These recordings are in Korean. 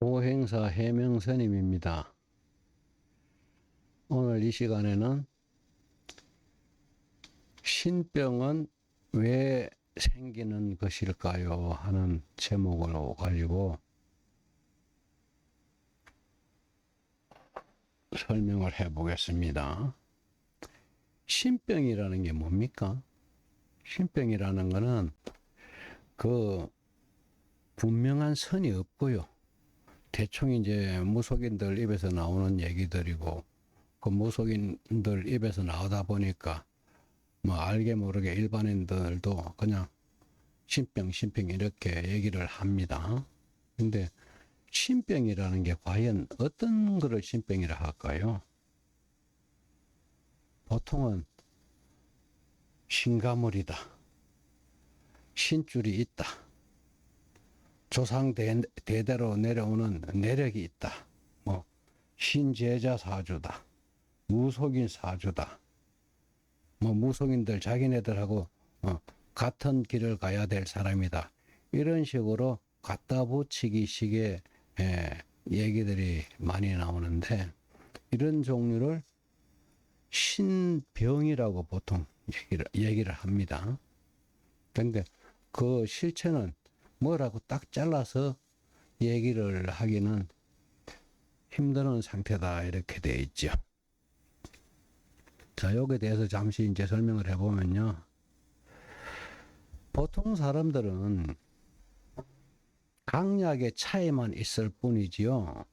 보행사 해명스님입니다. 오늘 이 시간에는 신병은 왜 생기는 것일까요? 하는 제목을 가지고 설명을 해 보겠습니다. 신병이라는 게 뭡니까? 신병이라는 거는 그 분명한 선이 없고요. 대충 이제 무속인들 입에서 나오는 얘기들이고, 그 무속인들 입에서 나오다 보니까 뭐 알게 모르게 일반인들도 그냥 신병 이렇게 얘기를 합니다. 근데 신병이라는 게 과연 어떤 거를 신병이라 할까요? 보통은 신가물이다, 신줄이 있다, 조상 대대로 내려오는 내력이 있다, 뭐 신제자 사주다, 무속인 사주다, 뭐 무속인들 자기네들하고 같은 길을 가야 될 사람이다, 이런 식으로 갖다 붙이기 식의 얘기들이 많이 나오는데, 이런 종류를 신병이라고 보통 얘기를 합니다. 그런데 그 실체는 뭐라고 딱 잘라서 얘기를 하기는 힘든 상태다, 이렇게 되어 있죠. 자, 여기에 대해서 잠시 이제 설명을 해보면요. 보통 사람들은 강약의 차이만 있을 뿐이지요.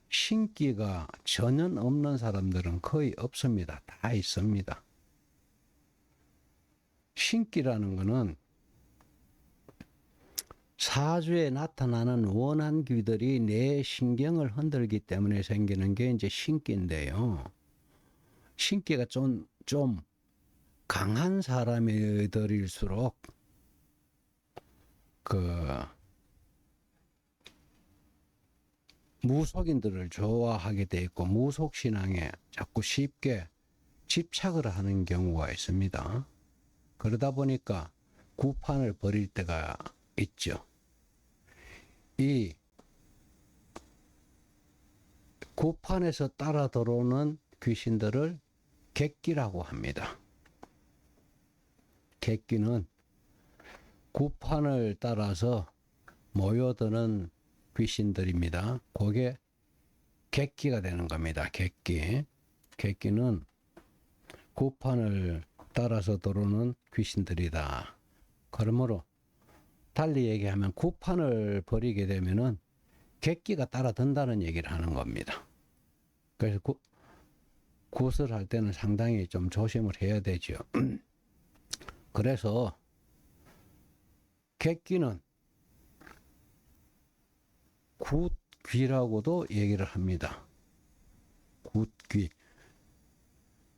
신기가 전혀 없는 사람들은 거의 없습니다. 다 있습니다. 신기라는 것은 사주에 나타나는 원한귀들이 내 신경을 흔들기 때문에 생기는 게 이제 신기인데요. 신기가 좀 강한 사람들일수록 무속인들을 좋아하게 돼 있고, 무속신앙에 자꾸 쉽게 집착을 하는 경우가 있습니다. 그러다 보니까 구판을 벌일 때가 있죠. 이 구판에서 따라 들어오는 귀신들을 객기라고 합니다. 객기는 구판을 따라서 모여드는 귀신들입니다. 그게 객기가 되는 겁니다. 객기. 객기는 구판을 따라서 들어오는 귀신들이다. 그러므로 달리 얘기하면 구판을 버리게 되면은 객기가 따라 든다는 얘기를 하는 겁니다. 그래서 굿을 할 때는 상당히 좀 조심을 해야 되죠. 그래서 객기는 굿귀라고도 얘기를 합니다. 굿귀.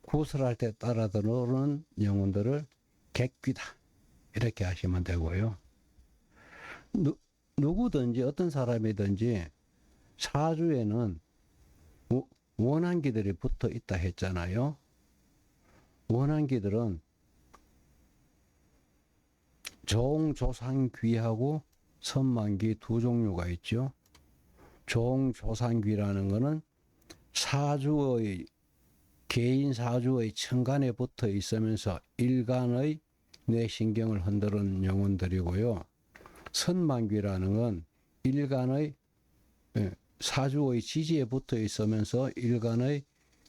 굿을 할 때 따라 들어오는 영혼들을 객귀다, 이렇게 하시면 되고요. 누구든지 어떤 사람이든지 사주에는 원한기들이 붙어 있다 했잖아요. 원한기들은 종조상귀하고 선만귀 두 종류가 있죠. 종조상귀라는 것은 사주의 개인 사주의 천간에 붙어 있으면서 일간의 뇌신경을 흔드는 영혼들이고요. 선만귀라는 건 일간의 사주의 지지에 붙어 있으면서 일간의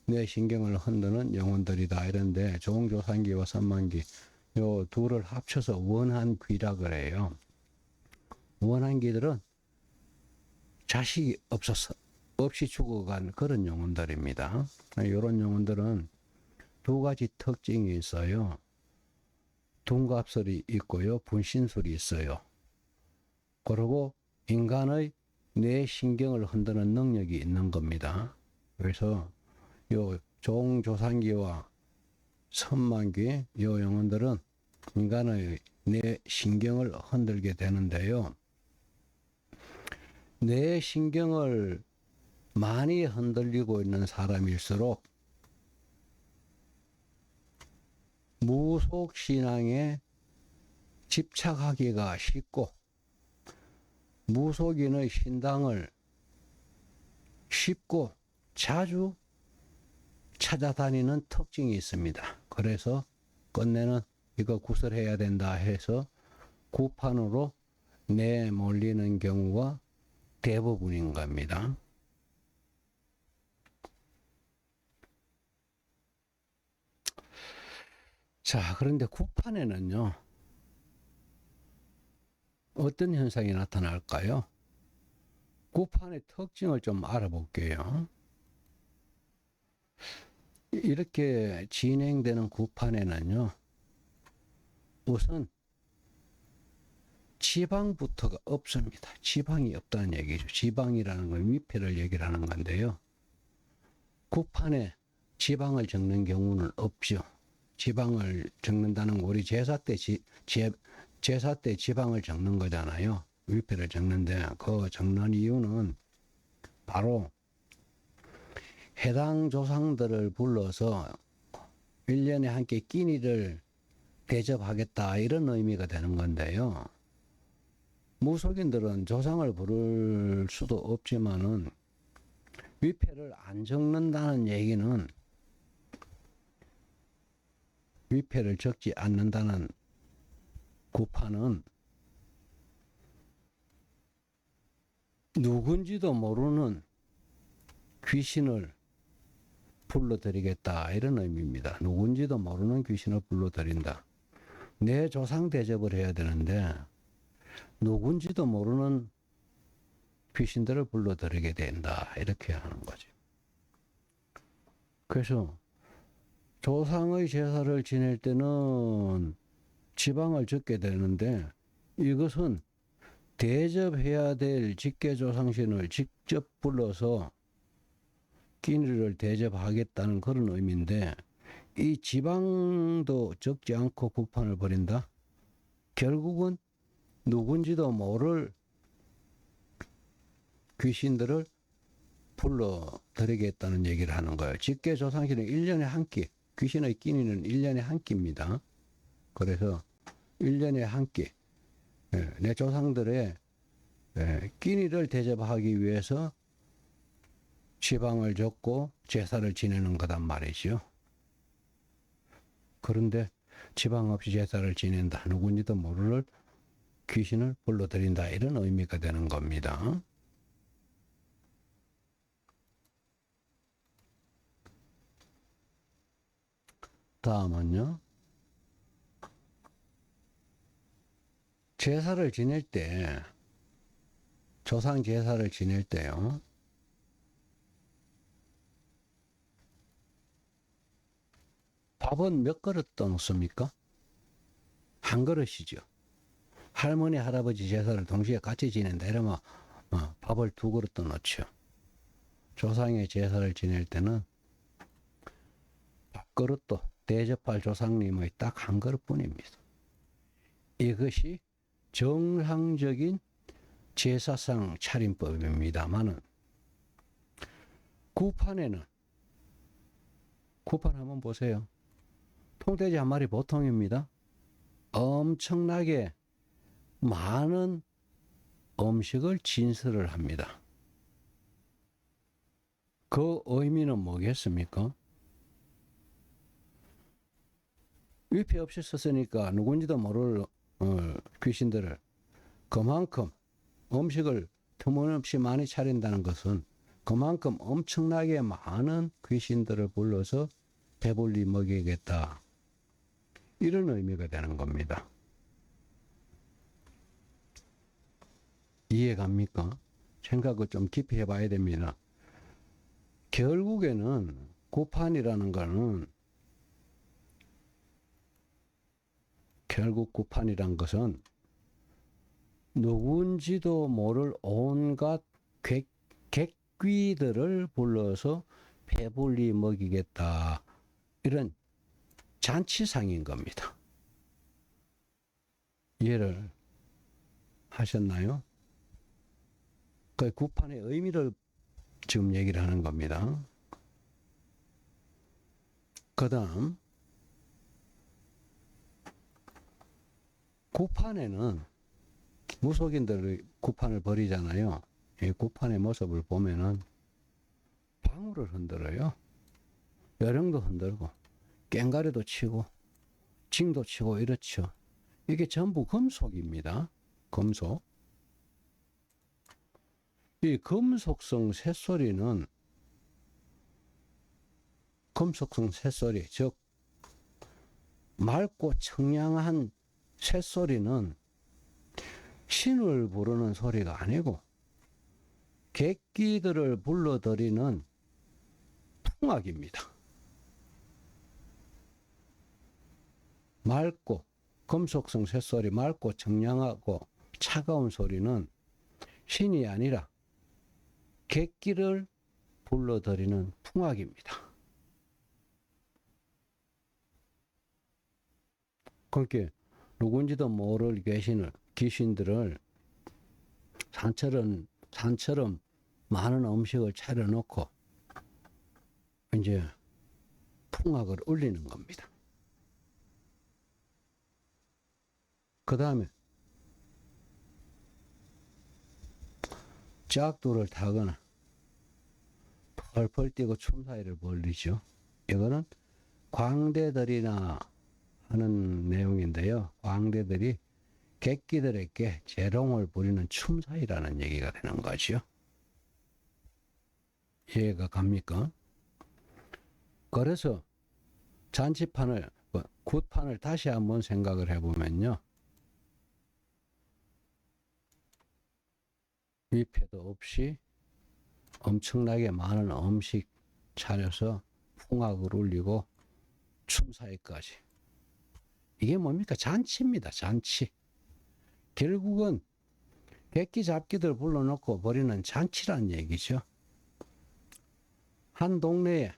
뇌신경을 흔드는 영혼들이다, 이런데 종조상귀와 선만귀 요 둘을 합쳐서 원한귀라 그래요. 원한귀들은 자식이 없이 죽어간 그런 영혼들입니다. 이런 영혼들은 두 가지 특징이 있어요. 둔갑술이 있고요, 분신술이 있어요. 그리고 인간의 뇌신경을 흔드는 능력이 있는 겁니다. 그래서 요 종조상귀와 선만귀 요 영혼들은 인간의 뇌신경을 흔들게 되는데요. 뇌신경을 많이 흔들리고 있는 사람일수록 무속신앙에 집착하기가 쉽고, 무속인의 신당을 쉽고 자주 찾아다니는 특징이 있습니다. 그래서 끝내는 이거 구설해야 된다 해서 구판으로 내몰리는 경우가 대부분인 겁니다. 자, 그런데 구판에는요, 어떤 현상이 나타날까요? 구판의 특징을 좀 알아볼게요. 이렇게 진행되는 구판에는요, 우선 지방부터가 없습니다. 지방이 없다는 얘기죠. 지방이라는 건 위패를 얘기를 하는 건데요. 구판에 지방을 적는 경우는 없죠. 지방을 적는다는 건 우리 제사 때 제사 때 지방을 적는 거잖아요. 위패를 적는데 그 적는 이유는 바로 해당 조상들을 불러서 1년에 한 끼 끼니를 대접하겠다 이런 의미가 되는 건데요. 무속인들은 조상을 부를 수도 없지만은 위패를 안 적는다는 얘기는 위패를 적지 않는다는 구판은 누군지도 모르는 귀신을 불러드리겠다 이런 의미입니다. 누군지도 모르는 귀신을 불러드린다. 내 조상 대접을 해야 되는데 누군지도 모르는 귀신들을 불러들이게 된다 이렇게 하는 거죠. 그래서 조상의 제사를 지낼 때는 지방을 적게 되는데 이것은 대접해야 될 직계조상신을 직접 불러서 끼니를 대접하겠다는 그런 의미인데 이 지방도 적지 않고 구판을 벌인다? 결국은 누군지도 모를 귀신들을 불러드리겠다는 얘기를 하는 거예요. 직계조상신은 1년에 한 끼, 귀신의 끼니는 1년에 한 끼입니다. 그래서 1년에 한 끼, 내 조상들의 끼니를 대접하기 위해서 지방을 적고 제사를 지내는 거단 말이죠. 그런데 지방 없이 제사를 지낸다. 누군지도 모를 귀신을 불러들인다. 이런 의미가 되는 겁니다. 다음은요. 제사를 지낼 때, 조상 제사를 지낼 때요. 밥은 몇 그릇 떠놓습니까? 한 그릇이죠. 할머니, 할아버지 제사를 동시에 같이 지낸다 이러면 밥을 2그릇 떠놓죠. 조상의 제사를 지낼 때는 밥그릇도 대접할 조상님의 딱 한 그릇뿐입니다. 이것이 정상적인 제사상 차림법입니다만은 구판 한번 보세요. 통돼지 한 마리 보통입니다. 엄청나게 많은 음식을 진설을 합니다. 그 의미는 뭐겠습니까? 위패 없이 썼으니까 누군지도 모를 귀신들을 그만큼 음식을 터무니없이 많이 차린다는 것은 그만큼 엄청나게 많은 귀신들을 불러서 배불리 먹이겠다. 이런 의미가 되는 겁니다. 이해갑니까? 생각을 좀 깊이 해봐야 됩니다. 결국에는 구판이라는 것은 누군지도 모를 온갖 객귀들을 불러서 배불리 먹이겠다. 이런 잔치상인 겁니다. 이해를 하셨나요? 그 구판의 의미를 지금 얘기를 하는 겁니다. 그 다음 구판에는 무속인들이 구판을 벌이잖아요. 이 구판의 모습을 보면은 방울을 흔들어요. 여령도 흔들고 꽹가리도 치고 징도 치고 이렇죠. 이게 전부 금속입니다. 금속. 이 금속성 새소리는 금속성 새소리, 즉 맑고 청량한 새소리는 신을 부르는 소리가 아니고 객기들을 불러들이는 풍악입니다. 맑고 금속성 새소리, 맑고 청량하고 차가운 소리는 신이 아니라 객기를 불러들이는 풍악입니다. 그러니까 누군지도 모를 귀신들을 산처럼 많은 음식을 차려놓고 이제 풍악을 울리는 겁니다. 그 다음에 짝두를 타거나 펄펄 뛰고 춤사위를 벌리죠. 이거는 광대들이나 하는 내용인데요. 광대들이 객기들에게 재롱을 부리는 춤사위라는 얘기가 되는 거죠. 이해가 갑니까? 그래서 잔치판을, 굿판을 다시 한번 생각을 해보면요. 위패도 없이 엄청나게 많은 음식 차려서 풍악을 울리고 춤사위까지. 이게 뭡니까? 잔치입니다. 잔치. 결국은 객기 잡기들 불러놓고 벌이는 잔치란 얘기죠. 한 동네에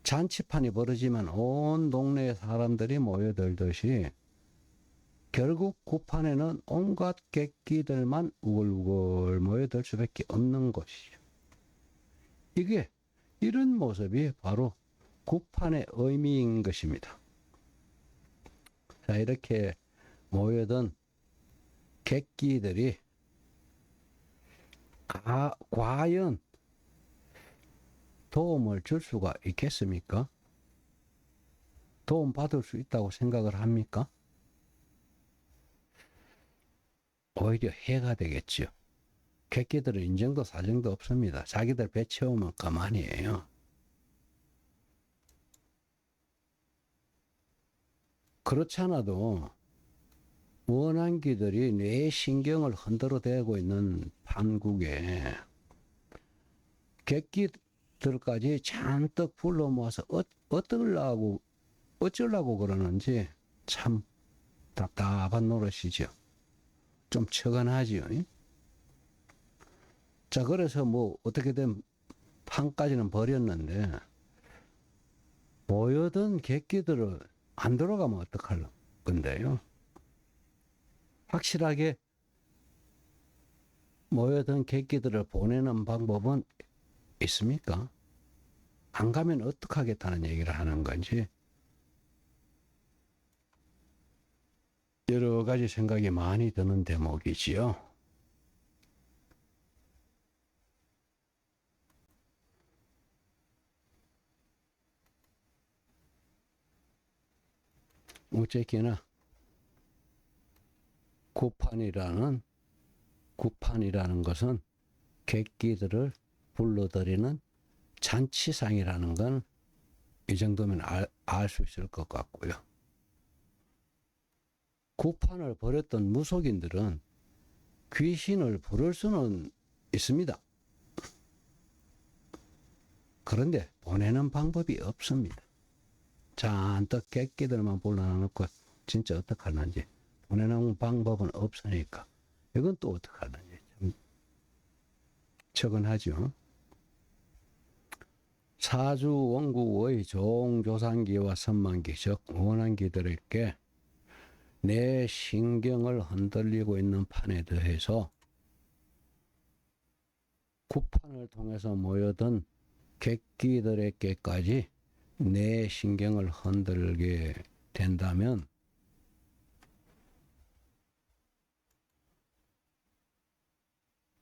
잔치판이 벌어지면 온 동네의 사람들이 모여들듯이 결국 굿판에는 온갖 객기들만 우글우글 모여들 수밖에 없는 것이죠. 이게 이런 모습이 바로 굿판의 의미인 것입니다. 자, 이렇게 모여든 객기들이 과연 도움을 줄 수가 있겠습니까? 도움 받을 수 있다고 생각을 합니까? 오히려 해가 되겠죠. 객기들은 인정도 사정도 없습니다. 자기들 배 채우면 그만이에요. 그렇지 않아도 원한기들이 뇌 신경을 흔들어 대고 있는 판국에 객기들까지 잔뜩 불러 모아서 어쩌려고 그러는지 참 답답한 노릇이죠. 좀 처간하지요. 자, 그래서 뭐 어떻게든 판까지는 버렸는데 모여든 객기들을 안 들어가면 어떡할 건데요. 확실하게 모여든 객기들을 보내는 방법은 있습니까? 안 가면 어떡하겠다는 얘기를 하는 건지 여러 가지 생각이 많이 드는 대목이지요. 어쨌거나 굿판이라는 것은 객기들을 불러들이는 잔치상이라는 건 이 정도면 알 수 있을 것 같고요. 굿판을 벌였던 무속인들은 귀신을 부를 수는 있습니다. 그런데 보내는 방법이 없습니다. 잔뜩 객기들만 불러놓고 진짜 어떡하는지 보내는 방법은 없으니까 이건 또 어떡하는지 참 척은하죠. 사주 원국의 종조상기와 선만기 즉 원한기들에게 내 신경을 흔들리고 있는 판에 더해서 굿판을 통해서 모여든 객기들에게까지 내 신경을 흔들게 된다면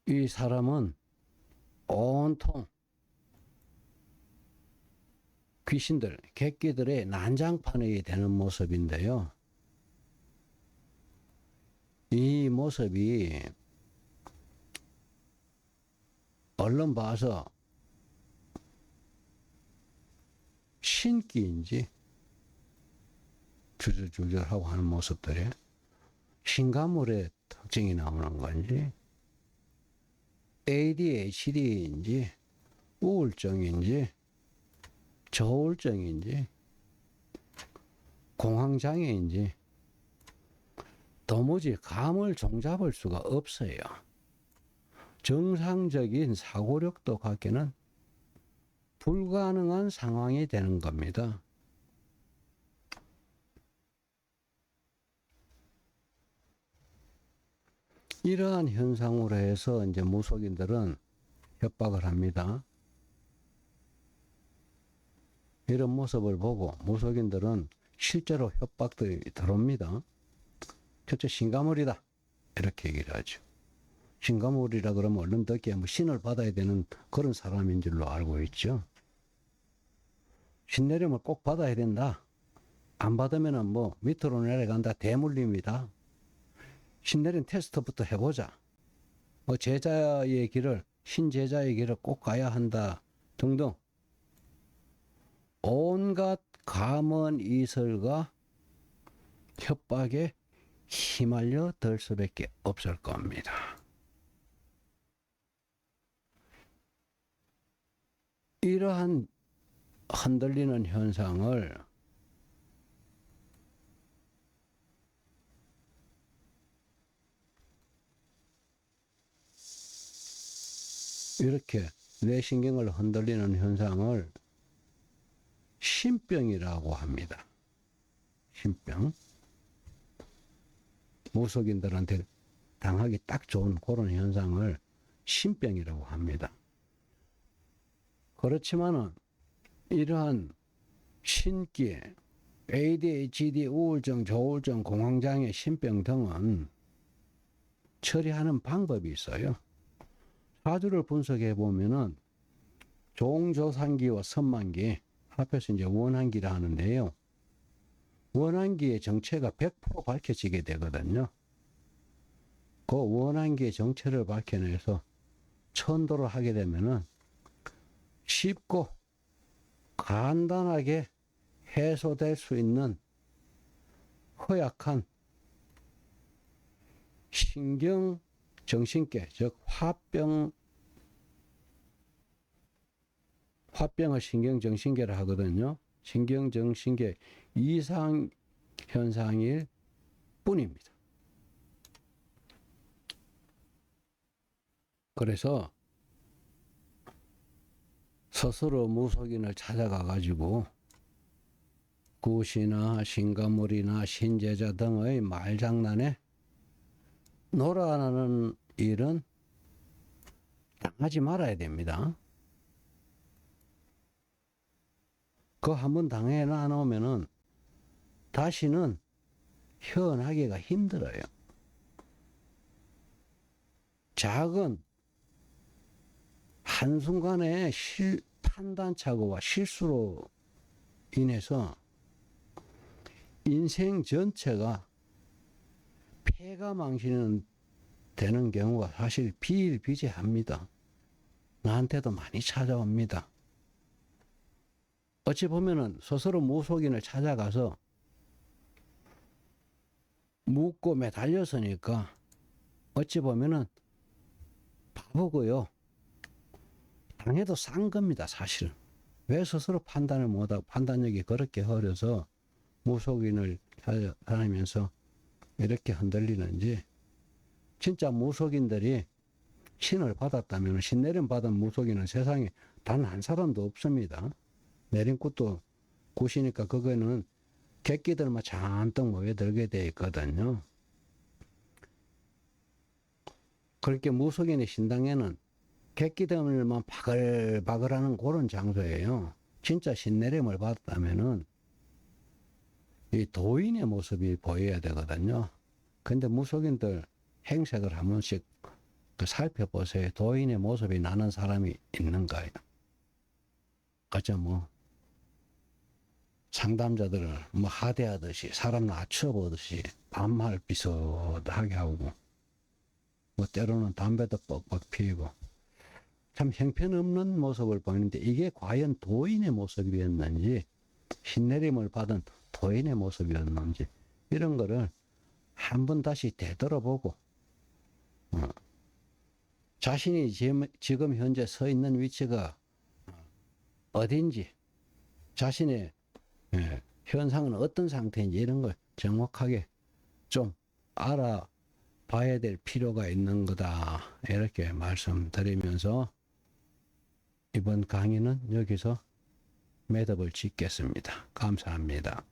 이 사람은 온통 귀신들, 객기들의 난장판이 되는 모습인데요. 이 모습이 얼른 봐서 신기인지 주저주저하고 하는 모습들에 신가물의 특징이 나오는 건지 ADHD인지 우울증인지 저울증인지 공황장애인지 도무지 감을 종잡을 수가 없어요. 정상적인 사고력도 갖기는 불가능한 상황이 되는 겁니다. 이러한 현상으로 해서 이제 무속인들은 협박을 합니다. 이런 모습을 보고 무속인들은 실제로 협박들이 들어옵니다. 첫째, 신가물이다. 이렇게 얘기를 하죠. 신가물이라 그러면 얼른 듣기에 뭐 신을 받아야 되는 그런 사람인 줄로 알고 있죠. 신내림을 꼭 받아야 된다. 안 받으면은 뭐 밑으로 내려간다. 대물림이다. 신내림 테스트부터 해보자. 뭐 제자의 길을, 신제자의 길을 꼭 가야 한다. 등등. 온갖 감언 이설과 협박에 휘말려 들 수밖에 없을 겁니다. 이러한 흔들리는 현상을 이렇게 뇌신경을 흔들리는 현상을 신병이라고 합니다. 신병. 무속인들한테 당하기 딱 좋은 그런 현상을 신병이라고 합니다. 그렇지만은 이러한 신기, ADHD, 우울증, 저울증, 공황장애, 신병 등은 처리하는 방법이 있어요. 사주를 분석해 보면은 종조상기와 선만기, 합해서 이제 원한기라 하는데요. 원한기의 정체가 100% 밝혀지게 되거든요. 그 원한기의 정체를 밝혀내서 천도를 하게 되면은 쉽고 간단하게 해소될 수 있는 허약한 신경 정신계, 즉 화병을 신경 정신계라 하거든요. 신경 정신계 이상 현상일 뿐입니다. 그래서 스스로 무속인을 찾아가 가지고 굿이나 신가물이나 신제자 등의 말장난에 놀아나는 일은 당하지 말아야 됩니다. 그거 한번 당해 나오면은 다시는 헤어나기가 힘들어요. 작은 한순간의 판단착오와 실수로 인해서 인생 전체가 폐가망신은 되는 경우가 사실 비일비재합니다. 나한테도 많이 찾아옵니다. 어찌 보면은 스스로 무속인을 찾아가서 묻고 매달렸으니까 어찌 보면은 바보고요. 당해도 싼 겁니다, 사실. 왜 스스로 판단을 못하고 판단력이 그렇게 어려서 무속인을 찾아다니면서 이렇게 흔들리는지. 진짜 무속인들이 신을 받았다면 신내림 받은 무속인은 세상에 단 한 사람도 없습니다. 내림굿도 굿이니까 그거는 객기들만 잔뜩 모여들게 되어 있거든요. 그렇게 무속인의 신당에는 객기들만 바글바글하는 그런 장소예요. 진짜 신내림을 받았다면은 이 도인의 모습이 보여야 되거든요. 근데 무속인들 행색을 한 번씩 살펴보세요. 도인의 모습이 나는 사람이 있는가요? 그죠, 뭐. 상담자들을 뭐 하대하듯이 사람 낮춰보듯이 반말 비슷하게 하고 뭐 때로는 담배도 뻑뻑 피우고 참 형편없는 모습을 보이는데 이게 과연 도인의 모습이었는지 신내림을 받은 도인의 모습이었는지 이런 거를 한번 다시 되돌아보고 자신이 지금 현재 서 있는 위치가 어딘지 자신의 현상은 어떤 상태인지 이런 걸 정확하게 좀 알아봐야 될 필요가 있는 거다 이렇게 말씀드리면서 이번 강의는 여기서 매듭을 짓겠습니다. 감사합니다.